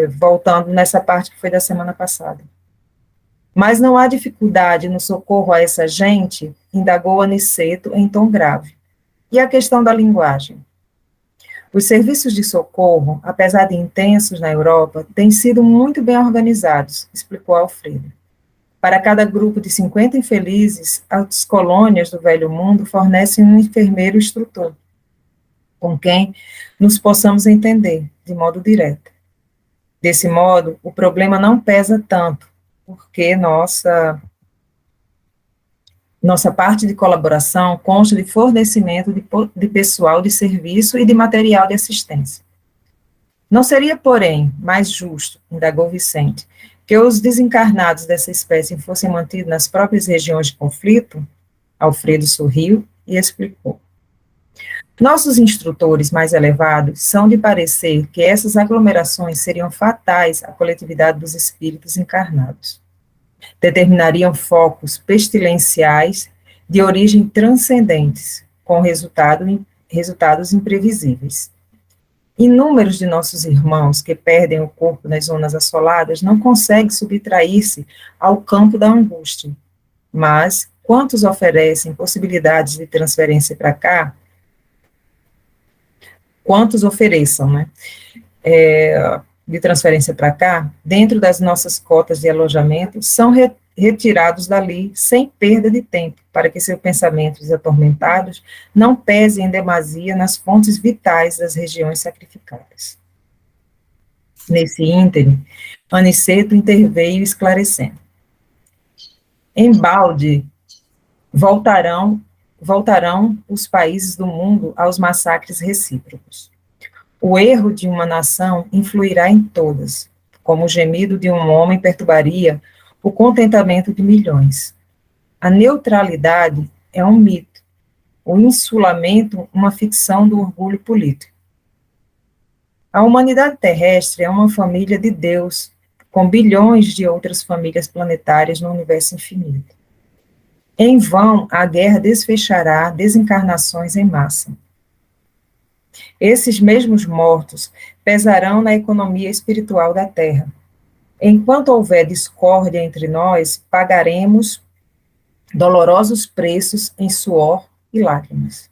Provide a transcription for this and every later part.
voltando nessa parte que foi da semana passada. Mas não há dificuldade no socorro a essa gente, indagou Aniceto em tom grave. E a questão da linguagem? Os serviços de socorro, apesar de intensos na Europa, têm sido muito bem organizados, explicou Alfredo. Para cada grupo de 50 infelizes, as colônias do Velho Mundo fornecem um enfermeiro instrutor, com quem nos possamos entender, de modo direto. Desse modo, o problema não pesa tanto, porque nossa parte de colaboração consta de fornecimento de pessoal de serviço e de material de assistência. Não seria, porém, mais justo, indagou Vicente, que os desencarnados dessa espécie fossem mantidos nas próprias regiões de conflito? Alfredo sorriu e explicou. Nossos instrutores mais elevados são de parecer que essas aglomerações seriam fatais à coletividade dos espíritos encarnados. Determinariam focos pestilenciais de origem transcendentes, com resultados imprevisíveis. Inúmeros de nossos irmãos que perdem o corpo nas zonas assoladas não conseguem subtrair-se ao campo da angústia, mas quantos oferecem possibilidades de transferência para cá, quantos ofereçam, né, de transferência para cá, dentro das nossas cotas de alojamento, são retirados dali sem perda de tempo, para que seus pensamentos atormentados não pesem em demasia nas fontes vitais das regiões sacrificadas. Nesse ínterim, Aniceto interveio esclarecendo. Embalde voltarão os países do mundo aos massacres recíprocos. O erro de uma nação influirá em todas, como o gemido de um homem perturbaria o contentamento de milhões. A neutralidade é um mito, o insulamento uma ficção do orgulho político. A humanidade terrestre é uma família de Deus, com bilhões de outras famílias planetárias no universo infinito. Em vão, a guerra desfechará desencarnações em massa. Esses mesmos mortos pesarão na economia espiritual da Terra. Enquanto houver discórdia entre nós, pagaremos dolorosos preços em suor e lágrimas.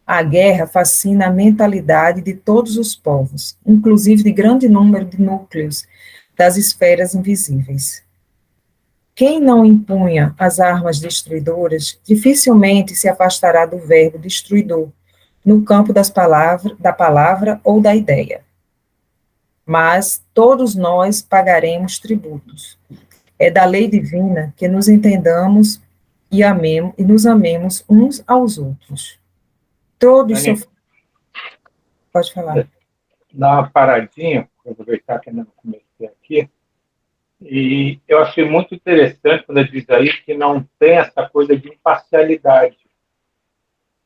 A guerra fascina a mentalidade de todos os povos, inclusive de grande número de núcleos das esferas invisíveis. Quem não empunha as armas destruidoras dificilmente se afastará do verbo destruidor, no campo da palavra ou da ideia. Mas todos nós pagaremos tributos. É da lei divina que nos entendamos e nos amemos uns aos outros. Todos sofrem. Pode falar. Dar uma paradinha, vou aproveitar que ainda não comecei aqui. E eu achei muito interessante quando ele diz aí que não tem essa coisa de imparcialidade.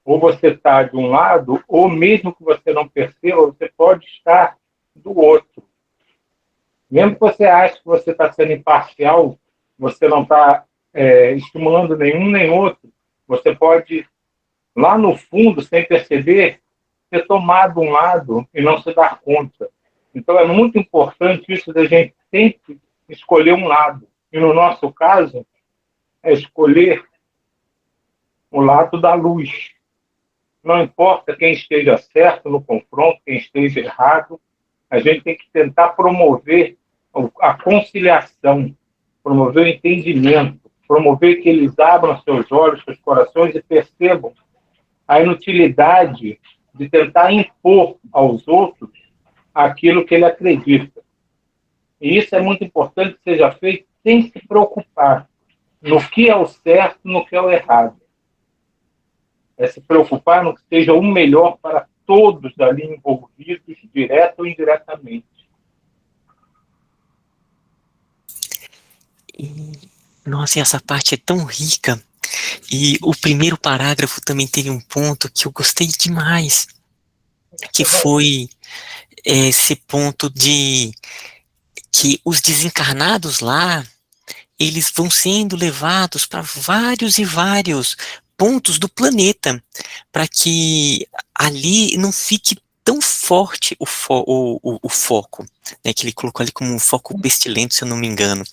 Ou você está de um lado, ou mesmo que você não perceba, você pode estar do outro. Mesmo que você ache que você está sendo imparcial, você não está estimulando nenhum nem outro, você pode, lá no fundo, sem perceber, ter tomado um lado e não se dar conta. Então, é muito importante isso da gente sempre escolher um lado. E, no nosso caso, é escolher o lado da luz. Não importa quem esteja certo no confronto, quem esteja errado, a gente tem que tentar promover a conciliação, promover o entendimento, promover que eles abram seus olhos, seus corações e percebam a inutilidade de tentar impor aos outros aquilo que ele acredita. E isso é muito importante que seja feito sem se preocupar no que é o certo, no que é o errado. É se preocupar no que seja o melhor para todos dali envolvidos, direto ou indiretamente. Nossa, e essa parte é tão rica. E o primeiro parágrafo também teve um ponto que eu gostei demais, que foi esse ponto de que os desencarnados lá, eles vão sendo levados para vários e vários pontos do planeta, para que ali não fique tão forte o foco, né, que ele colocou ali como um foco pestilento, se eu não me engano.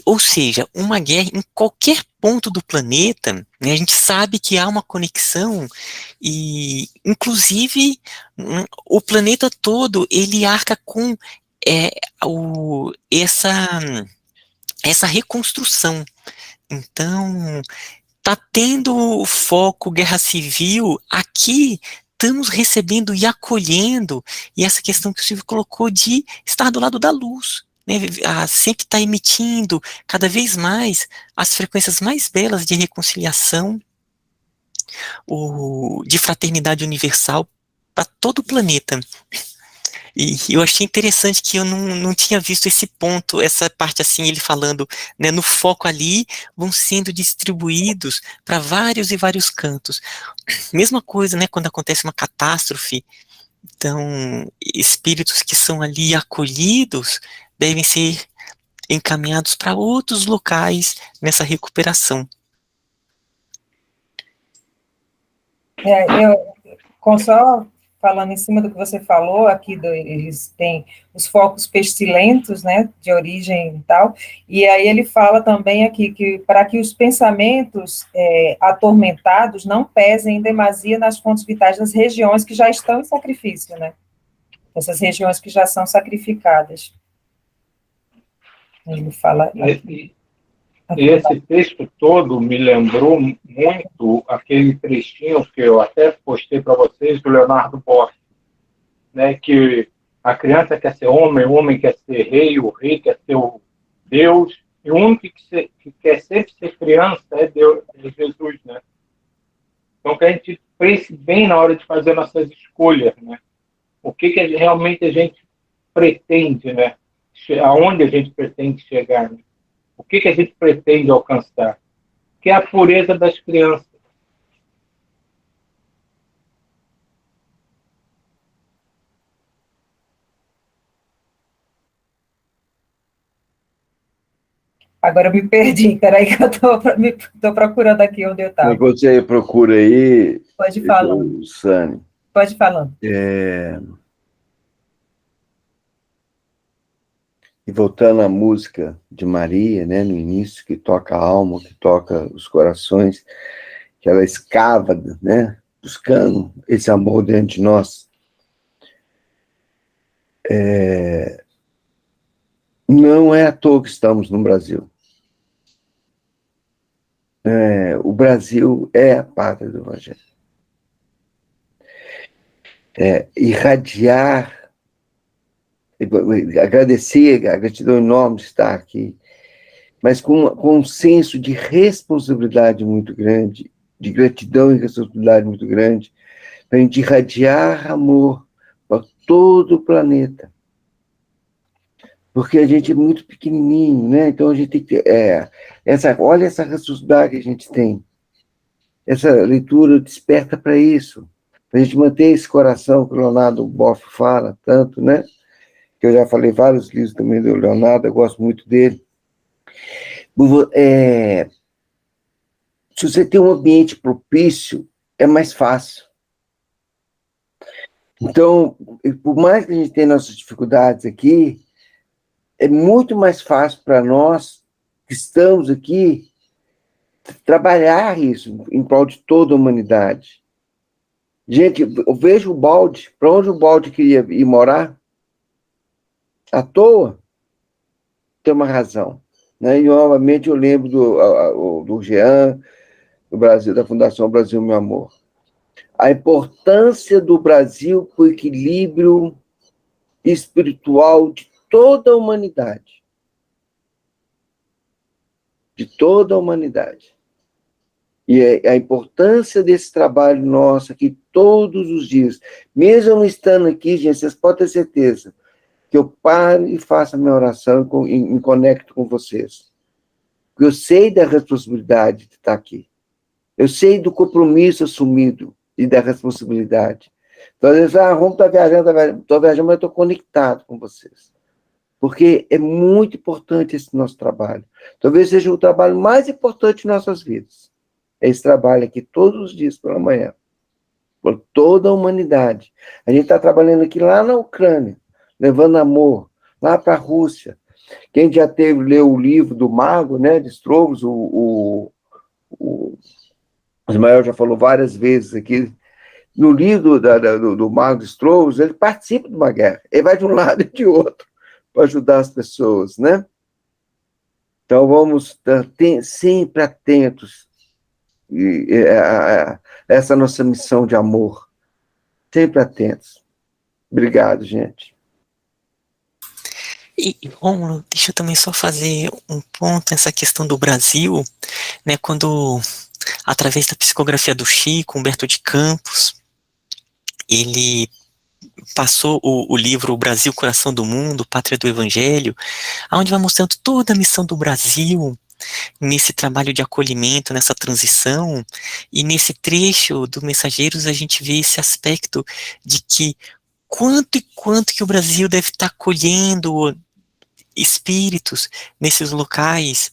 Ou seja, uma guerra em qualquer ponto do planeta, né, a gente sabe que há uma conexão e, inclusive, o planeta todo, ele arca com essa reconstrução. Então, tá tendo foco, guerra civil, aqui estamos recebendo e acolhendo, e essa questão que o Silvio colocou de estar do lado da luz, né, sempre está emitindo cada vez mais as frequências mais belas de reconciliação, de fraternidade universal para todo o planeta. E eu achei interessante que eu não tinha visto esse ponto, essa parte assim, ele falando, né, no foco ali, vão sendo distribuídos para vários e vários cantos. Mesma coisa, né, quando acontece uma catástrofe, então, espíritos que são ali acolhidos devem ser encaminhados para outros locais nessa recuperação. Só falando em cima do que você falou aqui, eles têm os focos pestilentos, né, de origem e tal, e aí ele fala também aqui que para que os pensamentos atormentados não pesem em demasia nas fontes vitais das regiões que já estão em sacrifício, né, essas regiões que já são sacrificadas. Ele fala... E esse texto todo me lembrou muito aquele trechinho que eu até postei para vocês, do Leonardo Boff, né, que a criança quer ser homem, o homem quer ser rei, o rei quer ser o Deus, e o único que quer sempre ser criança é Deus, é Jesus, né? Então, que a gente pense bem na hora de fazer nossas escolhas, né? O que realmente a gente pretende, né? Aonde a gente pretende chegar, né? O que a gente pretende alcançar? Que é a pureza das crianças. Agora eu me perdi, peraí que eu estou procurando aqui onde eu estava. Enquanto você procura aí, pode falar. Sani. Pode falar. E voltando à música de Maria, né, no início, que toca a alma, que toca os corações, que ela escava, né, buscando esse amor dentro de nós. Não é à toa que estamos no Brasil. O Brasil é a pátria do Evangelho. Irradiar, agradecer, a gratidão enorme de estar aqui, mas com um senso de responsabilidade muito grande, de gratidão e responsabilidade muito grande, para a gente irradiar amor para todo o planeta. Porque a gente é muito pequenininho, né? Então a gente tem que ter... olha essa responsabilidade que a gente tem. Essa leitura desperta para isso. Para a gente manter esse coração que o Leonardo Boff fala tanto, né? Que eu já falei vários livros também do Leonardo, eu gosto muito dele. Se você tem um ambiente propício, é mais fácil. Então, por mais que a gente tenha nossas dificuldades aqui, é muito mais fácil para nós que estamos aqui trabalhar isso em prol de toda a humanidade. Gente, eu vejo o Balde, para onde o Balde queria ir morar? À toa? Tem uma razão. Né? E, novamente, eu lembro do Jean, do Brasil, da Fundação Brasil Meu Amor. A importância do Brasil para o equilíbrio espiritual de toda a humanidade. De toda a humanidade. E a importância desse trabalho nosso aqui todos os dias. Mesmo eu não estando aqui, gente, vocês podem ter certeza que eu paro e faço a minha oração e me conecto com vocês. Porque eu sei da responsabilidade de estar aqui. Eu sei do compromisso assumido e da responsabilidade. Então, às vezes, vamos estar viajando, mas eu estou conectado com vocês. Porque é muito importante esse nosso trabalho. Talvez seja o trabalho mais importante de nossas vidas. É esse trabalho aqui todos os dias pela manhã. por toda a humanidade. A gente está trabalhando aqui lá na Ucrânia, levando amor, lá para a Rússia. Quem já leu o livro do Mago, né, de Strovos, o Ismael já falou várias vezes aqui, no livro do Mago de Strovos, ele participa de uma guerra, ele vai de um lado e de outro para ajudar as pessoas, né? Então vamos estar sempre atentos a essa nossa missão de amor, sempre atentos. Obrigado, gente. E, Rômulo, deixa eu também só fazer um ponto nessa questão do Brasil, né, quando, através da psicografia do Chico, Humberto de Campos, ele passou o livro O Brasil, Coração do Mundo, Pátria do Evangelho, onde vai mostrando toda a missão do Brasil, nesse trabalho de acolhimento, nessa transição, e nesse trecho do Mensageiros a gente vê esse aspecto de que quanto e quanto que o Brasil deve estar acolhendo espíritos nesses locais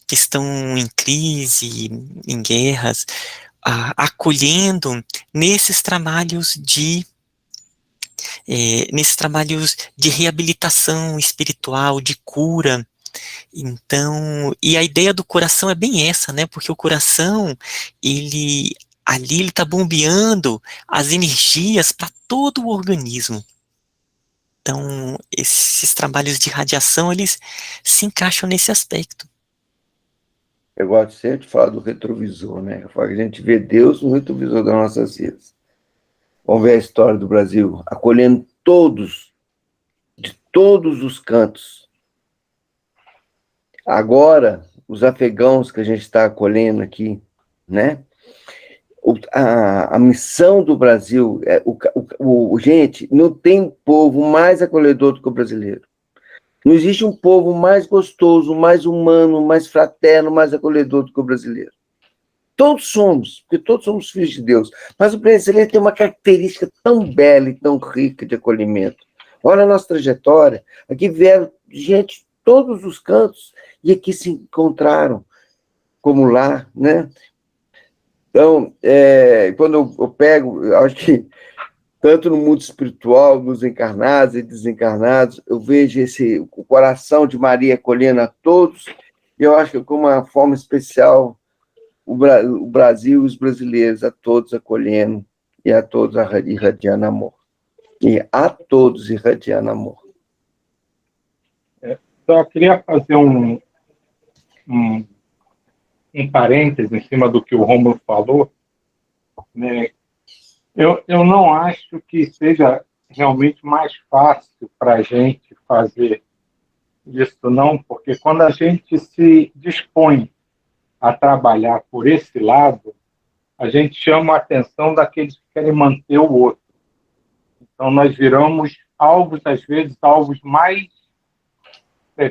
que estão em crise, em guerras, acolhendo nesses trabalhos de reabilitação espiritual, de cura. Então, e a ideia do coração é bem essa, né? Porque o coração, ele está bombeando as energias para todo o organismo. Então, esses trabalhos de radiação, eles se encaixam nesse aspecto. Eu gosto sempre de falar do retrovisor, né? Eu falo que a gente vê Deus no retrovisor das nossas vidas. Vamos ver a história do Brasil, acolhendo todos, de todos os cantos. Agora, os afegãos que a gente está acolhendo aqui, né? A missão do Brasil, gente, não tem povo mais acolhedor do que o brasileiro. Não existe um povo mais gostoso, mais humano, mais fraterno, mais acolhedor do que o brasileiro. Todos somos, porque todos somos filhos de Deus. Mas o brasileiro tem uma característica tão bela e tão rica de acolhimento. Olha a nossa trajetória. Aqui vieram gente de todos os cantos e aqui se encontraram como lá, né? Então, quando eu pego, eu acho que tanto no mundo espiritual, nos encarnados e desencarnados, eu vejo o coração de Maria acolhendo a todos, e eu acho que com uma forma especial, o Brasil e os brasileiros, a todos acolhendo, e a todos irradiando amor. E a todos irradiando amor. Só queria fazer um parêntese em cima do que o Rômulo falou, né? Eu não acho que seja realmente mais fácil para a gente fazer isso, não, porque quando a gente se dispõe a trabalhar por esse lado, a gente chama a atenção daqueles que querem manter o outro. Então, nós viramos alvos, às vezes, alvos mais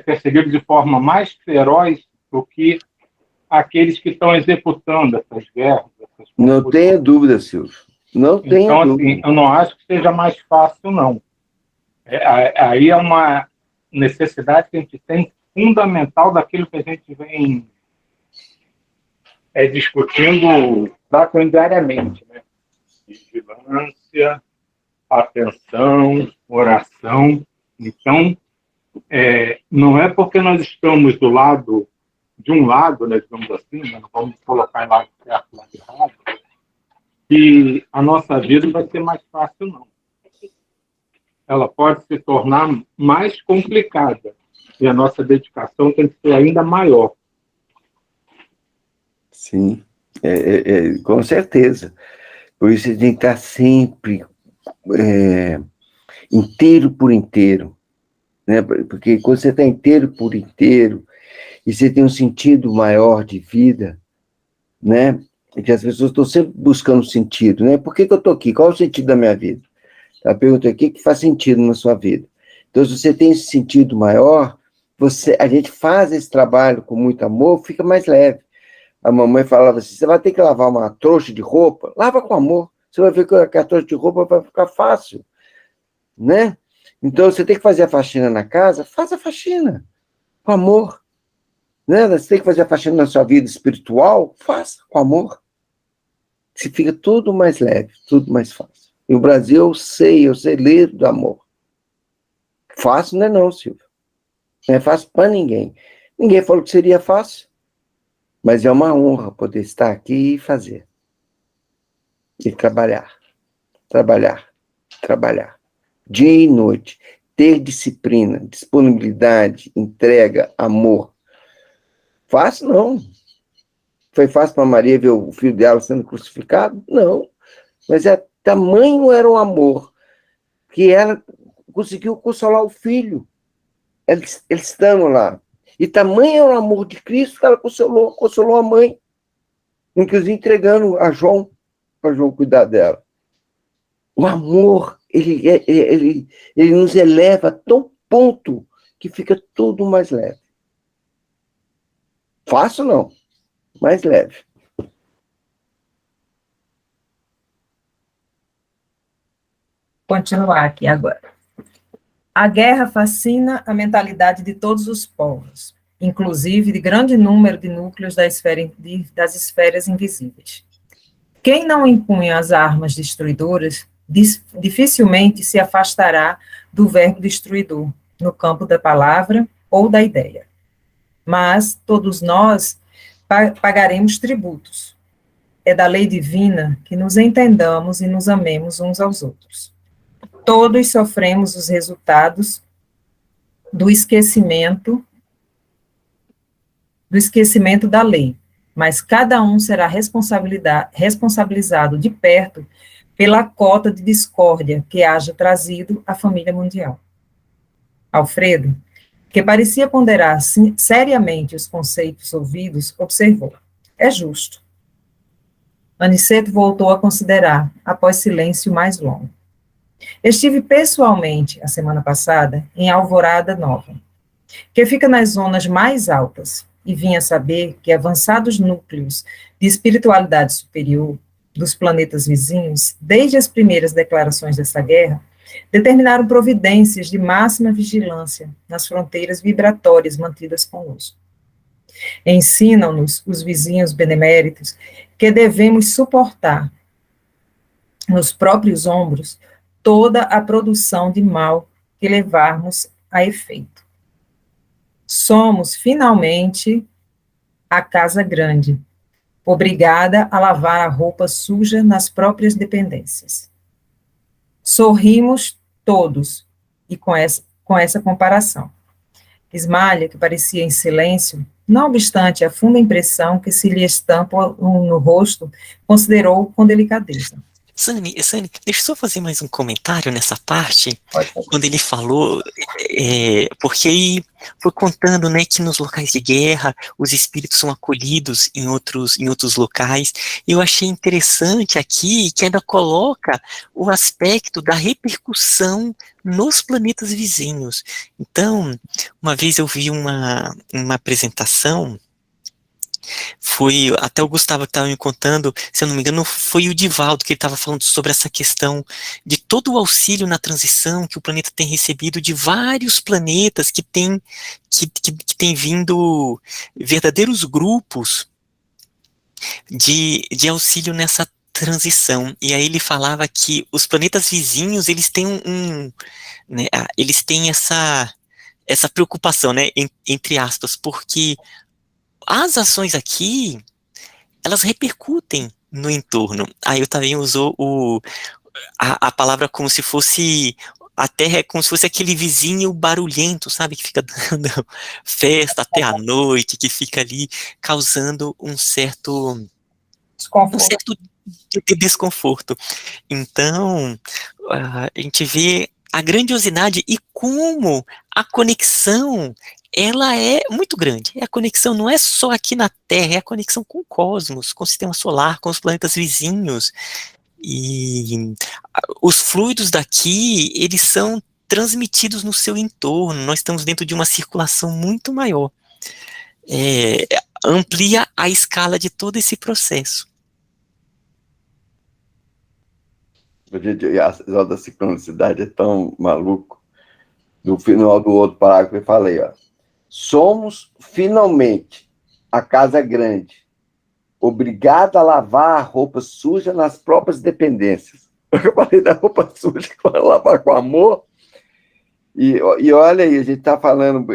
perseguidos de forma mais feroz do que aqueles que estão executando essas guerras. Não tenha dúvida, Silvio. Não tenha então, dúvida. Assim, eu não acho que seja mais fácil, não. Aí é uma necessidade que a gente tem fundamental daquilo que a gente vem discutindo diariamente, né? Vigilância, atenção, oração. Então, não é porque nós estamos do lado de um lado, né, digamos assim, né, não vamos colocar em lado certo, lado errado, que a nossa vida vai ser mais fácil, não. Ela pode se tornar mais complicada e a nossa dedicação tem que ser ainda maior. Sim, com certeza. Por isso a gente está sempre inteiro por inteiro, né? Porque quando você está inteiro por inteiro e você tem um sentido maior de vida, né? Que as pessoas estão sempre buscando sentido, né? Por que eu estou aqui? Qual é o sentido da minha vida? A pergunta aqui que faz sentido na sua vida. Então, se você tem esse sentido maior, a gente faz esse trabalho com muito amor, fica mais leve. A mamãe falava assim, você vai ter que lavar uma trouxa de roupa, lava com amor. Você vai ver que a trouxa de roupa vai ficar fácil, né? Então, você tem que fazer a faxina na casa, faça a faxina com amor. Né? Você tem que fazer a faxina na sua vida espiritual, faça com amor. se fica tudo mais leve, tudo mais fácil. E o Brasil, eu sei ler do amor. Fácil não é não, Silvio. Não é fácil para ninguém. Ninguém falou que seria fácil, mas é uma honra poder estar aqui e fazer. E trabalhar. Trabalhar. Trabalhar. Dia e noite. Ter disciplina, disponibilidade, entrega, amor. Fácil não. Foi fácil para Maria ver o filho dela sendo crucificado? Não. Mas tamanho era o amor que ela conseguiu consolar o filho. Eles estão lá. E tamanho era o amor de Cristo que ela consolou a mãe. Inclusive entregando a João, para João cuidar dela. O amor, ele nos eleva a tão ponto que fica tudo mais leve. Fácil não, mais leve. Continuar aqui agora. A guerra fascina a mentalidade de todos os povos, inclusive de grande número de núcleos das esferas invisíveis. Quem não empunha as armas destruidoras dificilmente se afastará do verbo destruidor, no campo da palavra ou da ideia. Mas todos nós pagaremos tributos. É da lei divina que nos entendamos e nos amemos uns aos outros. Todos sofremos os resultados do esquecimento da lei, mas cada um será responsabilizado de perto pela cota de discórdia que haja trazido à família mundial. Alfredo, que parecia ponderar seriamente os conceitos ouvidos, observou: é justo. Aniceto voltou a considerar, após silêncio mais longo. Estive pessoalmente, a semana passada, em Alvorada Nova, que fica nas zonas mais altas, e vinha saber que avançados núcleos de espiritualidade superior dos planetas vizinhos, desde as primeiras declarações dessa guerra, determinaram providências de máxima vigilância nas fronteiras vibratórias mantidas conosco. Ensinam-nos os vizinhos beneméritos que devemos suportar nos próprios ombros toda a produção de mal que levarmos a efeito. Somos, finalmente, a casa grande, obrigada a lavar a roupa suja nas próprias dependências. Sorrimos todos, e com essa comparação. Ismália, que parecia em silêncio, não obstante a funda impressão que se lhe estampa no rosto, considerou com delicadeza. Sani, deixa eu só fazer mais um comentário nessa parte, quando ele falou, porque aí foi contando, né, que nos locais de guerra os espíritos são acolhidos em outros locais. Eu achei interessante aqui que ainda coloca o aspecto da repercussão nos planetas vizinhos. Então, uma vez eu vi uma apresentação. Foi até o Gustavo que estava me contando, se eu não me engano, foi o Divaldo que ele estava falando sobre essa questão de todo o auxílio na transição que o planeta tem recebido de vários planetas que tem vindo verdadeiros grupos de auxílio nessa transição. E aí ele falava que os planetas vizinhos, eles têm né, eles têm essa preocupação, né, entre aspas, porque as ações aqui, elas repercutem no entorno. Aí eu também usou a palavra como se fosse, a Terra é como se fosse aquele vizinho barulhento, sabe, que fica dando festa até a noite, que fica ali causando um certo desconforto. Então, a gente vê a grandiosidade e como a conexão ela é muito grande. A conexão não é só aqui na Terra, é a conexão com o cosmos, com o sistema solar, com os planetas vizinhos. E os fluidos daqui, eles são transmitidos no seu entorno. Nós estamos dentro de uma circulação muito maior. Amplia a escala de todo esse processo. A da sincronicidade é tão maluco. No final do outro parágrafo eu falei, ó. Somos, finalmente, a casa grande, obrigado a lavar a roupa suja nas próprias dependências. Eu falei da roupa suja para lavar com amor. E olha aí, a gente está falando,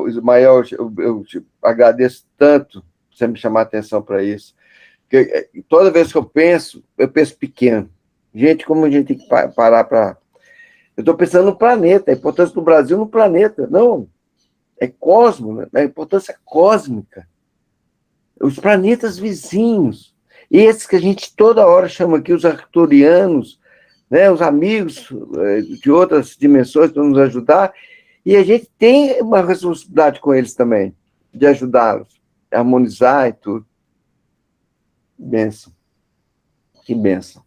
Ismael, eu te agradeço tanto você me chamar a atenção para isso. Porque toda vez que eu penso pequeno. Gente, como a gente tem que parar para... Eu estou pensando no planeta, a importância do Brasil no planeta. Não, é cosmo, né? A importância cósmica. Os planetas vizinhos, esses que a gente toda hora chama aqui, os arcturianos, né, os amigos de outras dimensões para nos ajudar, e a gente tem uma responsabilidade com eles também, de ajudá-los, harmonizar e tudo. Bênção. Que bênção.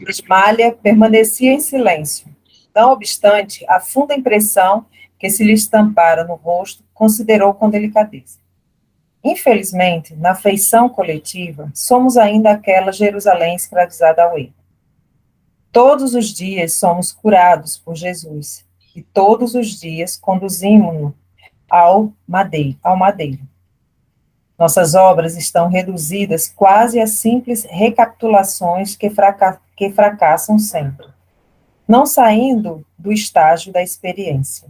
Ismália permanecia em silêncio. Não obstante, a funda impressão que se lhe estampara no rosto, considerou com delicadeza. Infelizmente, na feição coletiva, somos ainda aquela Jerusalém escravizada ao erro. Todos os dias somos curados por Jesus, e todos os dias conduzimos-no ao madeiro. Nossas obras estão reduzidas quase a simples recapitulações que fracassam sempre, não saindo do estágio da experiência.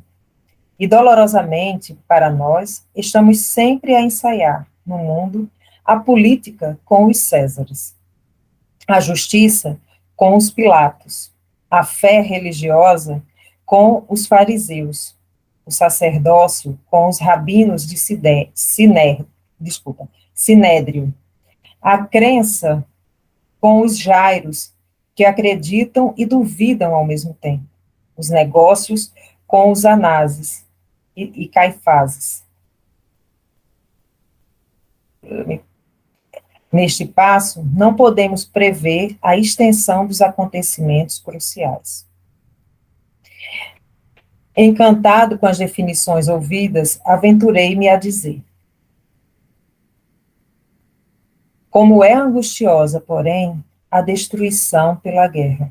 E dolorosamente, para nós, estamos sempre a ensaiar, no mundo, a política com os Césares, a justiça com os Pilatos, a fé religiosa com os fariseus, o sacerdócio com os rabinos de Sinédrio, a crença com os jairos, que acreditam e duvidam ao mesmo tempo, os negócios com os anases e Caifáses. Neste passo, não podemos prever a extensão dos acontecimentos cruciais. Encantado com as definições ouvidas, aventurei-me a dizer: como é angustiosa, porém, a destruição pela guerra.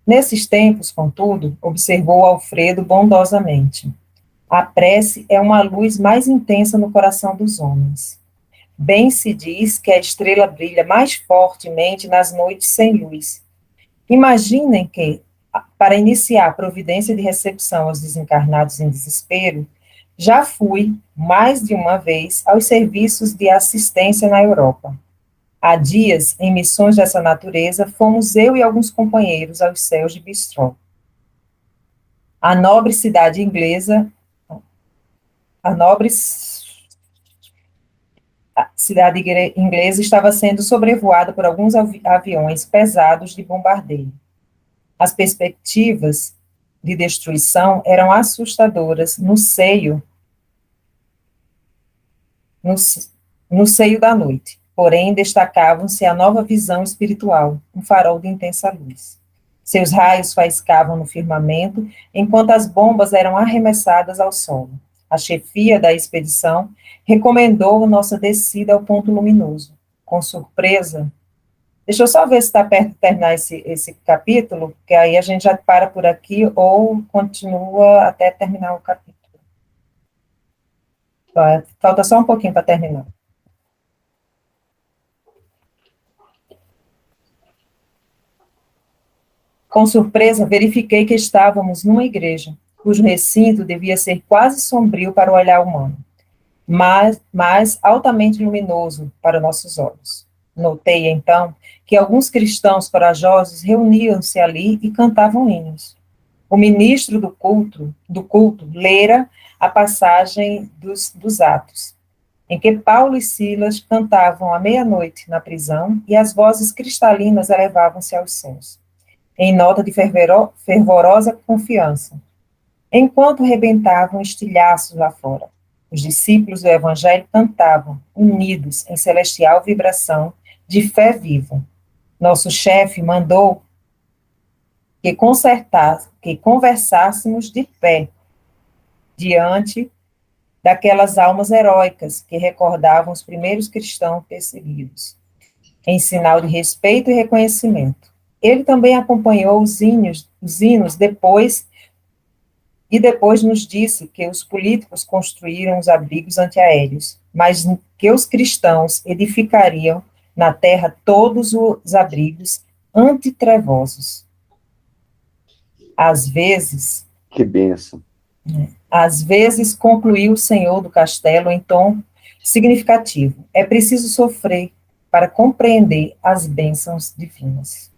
Nesses tempos, contudo, observou Alfredo bondosamente, a prece é uma luz mais intensa no coração dos homens. Bem se diz que a estrela brilha mais fortemente nas noites sem luz. Imaginem que, para iniciar a providência de recepção aos desencarnados em desespero, já fui, mais de uma vez, aos serviços de assistência na Europa. Há dias, em missões dessa natureza, fomos eu e alguns companheiros aos céus de Bistró. A nobre cidade inglesa estava sendo sobrevoada por alguns aviões pesados de bombardeio. As perspectivas de destruição eram assustadoras no seio da noite, porém destacavam-se a nova visão espiritual, um farol de intensa luz. Seus raios faiscavam no firmamento, enquanto as bombas eram arremessadas ao solo. A chefia da expedição recomendou nossa descida ao ponto luminoso. Com surpresa, deixa eu só ver se está perto de terminar esse capítulo, que aí a gente já para por aqui ou continua até terminar o capítulo. Falta só um pouquinho para terminar. Com surpresa, verifiquei que estávamos numa igreja, cujo recinto devia ser quase sombrio para o olhar humano, mas altamente luminoso para nossos olhos. Notei, então, que alguns cristãos corajosos reuniam-se ali e cantavam hinos. O ministro do culto lera a passagem dos Atos, em que Paulo e Silas cantavam à meia-noite na prisão e as vozes cristalinas elevavam-se aos céus, em nota de fervorosa confiança, enquanto rebentavam estilhaços lá fora. Os discípulos do Evangelho cantavam, unidos em celestial vibração de fé viva. Nosso chefe mandou que conversássemos de pé, diante daquelas almas heróicas que recordavam os primeiros cristãos perseguidos, em sinal de respeito e reconhecimento. Ele também acompanhou os hinos depois E depois nos disse que os políticos construíram os abrigos antiaéreos, mas que os cristãos edificariam na terra todos os abrigos antitrevosos. Que bênção. Às vezes, concluiu o senhor do castelo em tom significativo, é preciso sofrer para compreender as bênçãos divinas.